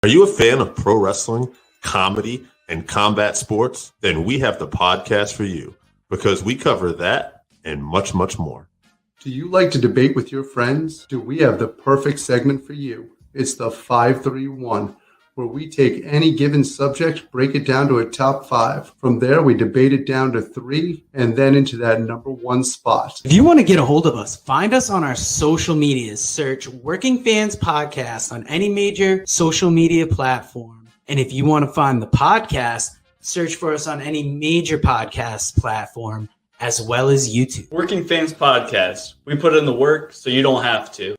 Are you a fan of pro wrestling, comedy, and combat sports? Then we have the podcast for you because we cover that and much, much more. Do you like to debate with your friends? Do we have the perfect segment for you? It's the 531, where we take any given subject, break it down to a top 5. From there, we debate it down to 3, and then into that number 1 spot. If you want to get a hold of us, find us on our social medias. Search Working Fans Podcast on any major social media platform. And if you want to find the podcast, search for us on any major podcast platform, as well as YouTube. Working Fans Podcast. We put in the work so you don't have to.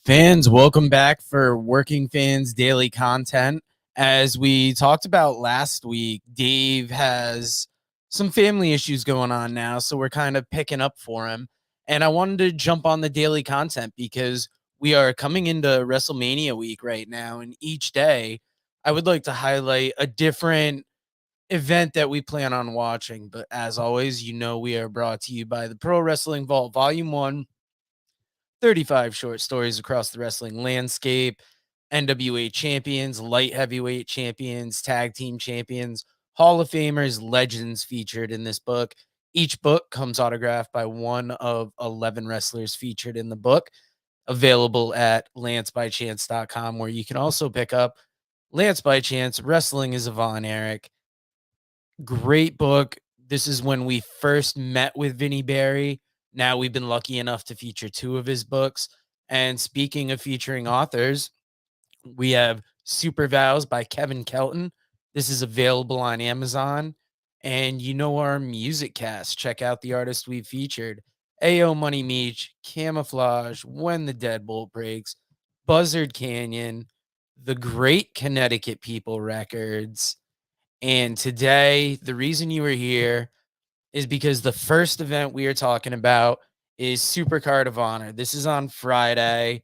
Fans, welcome back for Working Fans Daily Content. As we talked about last week, Dave has some family issues going on now, so we're kind of picking up for him. And I wanted to jump on the daily content because we are coming into Wrestlemania week right now, and each day I would like to highlight a different event that we plan on watching. But as always, you know we are brought to you by the Pro Wrestling Vault Volume 1, 35 short stories across the wrestling landscape, NWA champions, light heavyweight champions, tag team champions, Hall of Famers, legends featured in this book. Each book comes autographed by one of 11 wrestlers featured in the book, available at lancebychance.com, where you can also pick up Lance by Chance, Wrestling is a Von Erich. Great book. This is when we first met with Vinnie Barry. Now we've been lucky enough to feature 2 of his books. And speaking of featuring authors, we have Super Vows by Kevin Kelton. This is available on Amazon. And you know our music cast. Check out the artists we've featured. A.O. Money Meech, Camouflage, When the Deadbolt Breaks, Buzzard Canyon, The Great Connecticut People Records. And today, the reason you are here is because the first event we are talking about is Supercard of Honor. This is on Friday,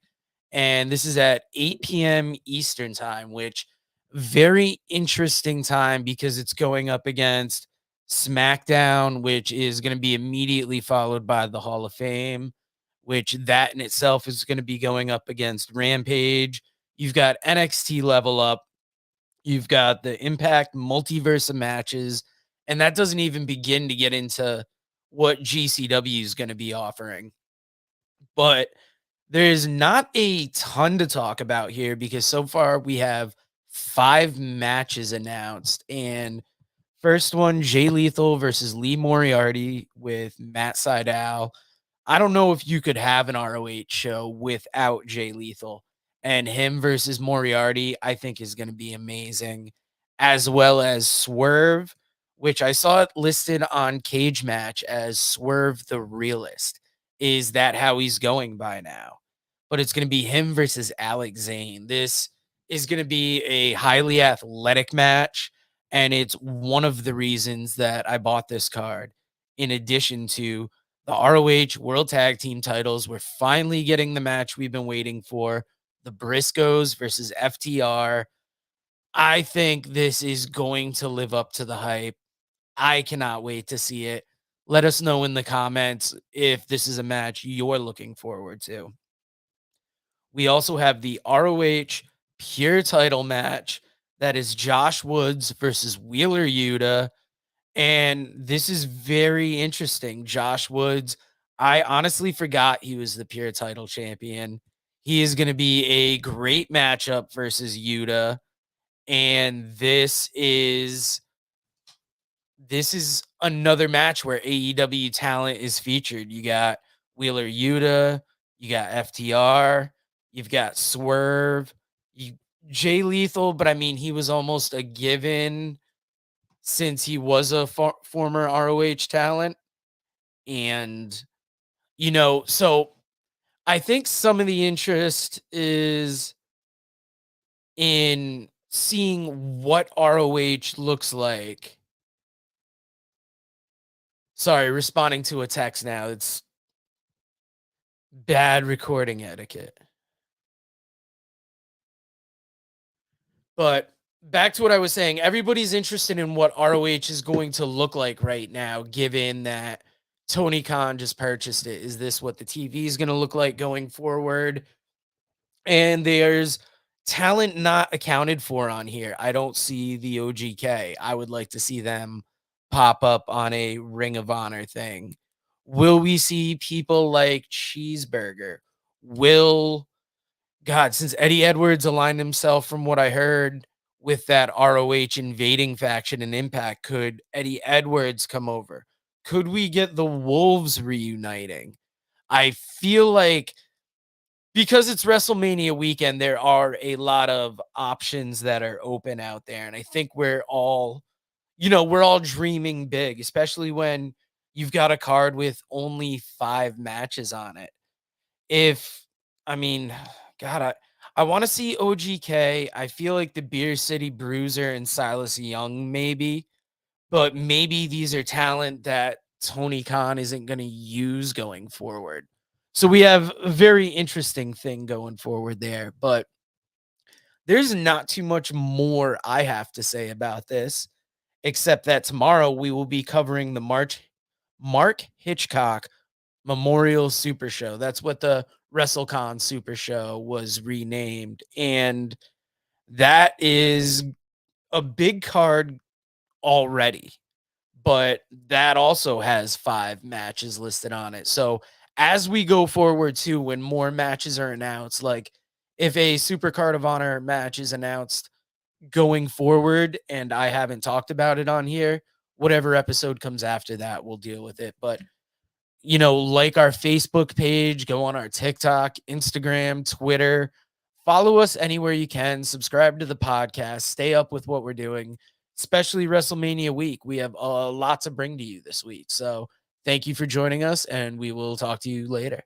and this is at 8 p.m. Eastern time, which very interesting time because it's going up against SmackDown, which is going to be immediately followed by the Hall of Fame, which that in itself is going to be going up against Rampage. You've got NXT Level Up. You've got the Impact multiverse of matches. And that doesn't even begin to get into what GCW is going to be offering. But there's not a ton to talk about here because so far we have 5 matches announced. And first one, Jay Lethal versus Lee Moriarty with Matt Sydal. I don't know if you could have an ROH show without Jay Lethal. And him versus Moriarty, I think, is going to be amazing. As well as Swerve, which I saw it listed on Cage Match as Swerve the Realist. Is that how he's going by now? But it's going to be him versus Alex Zane. This is going to be a highly athletic match, and it's one of the reasons that I bought this card. In addition to the ROH World Tag Team titles, we're finally getting the match we've been waiting for, the Briscoes versus FTR. I think this is going to live up to the hype. I cannot wait to see it. Let us know in the comments if this is a match you're looking forward to. We also have the ROH Pure title match. That is Josh Woods versus Wheeler Yuta. And this is very interesting. Josh Woods, I honestly forgot he was the Pure title champion. He is going to be a great matchup versus Yuta. And this is another match where AEW talent is featured. You got Wheeler Yuta, you got FTR, you've got Swerve, Jay Lethal, but I mean, he was almost a given since he was a former ROH talent. And, so I think some of the interest is in seeing what ROH looks like. Sorry, responding to a text now. It's bad recording etiquette. But back to what I was saying, everybody's interested in what ROH is going to look like right now, given that Tony Khan just purchased it. Is this what the TV is going to look like going forward? And there's talent not accounted for on here. I don't see the OGK. I would like to see them pop up on a Ring of Honor thing. Will we see people like Cheeseburger? God, since Eddie Edwards aligned himself, from what I heard, with that ROH invading faction and Impact, could Eddie Edwards come over? Could we get the Wolves reuniting? I feel like because it's WrestleMania weekend, there are a lot of options that are open out there. And I think we're all dreaming big, especially when you've got a card with only 5 matches on it. I mean, God, I want to see OGK. I feel like the Beer City Bruiser and Silas Young, maybe, but maybe these are talent that Tony Khan isn't going to use going forward. So we have a very interesting thing going forward there, but there's not too much more I have to say about this, except that tomorrow we will be covering the Mark Hitchcock Memorial Super Show. That's what the WrestleCon Super Show was renamed. And that is a big card already, but that also has 5 matches listed on it. So as we go forward too, when more matches are announced, like if a Supercard of Honor match is announced going forward and I haven't talked about it on here, whatever episode comes after that, we'll deal with it. But like our Facebook page, go on our TikTok, Instagram, Twitter, follow us anywhere you can, subscribe to the podcast, stay up with what we're doing, especially WrestleMania week. We have a lot to bring to you this week. So thank you for joining us, and we will talk to you later.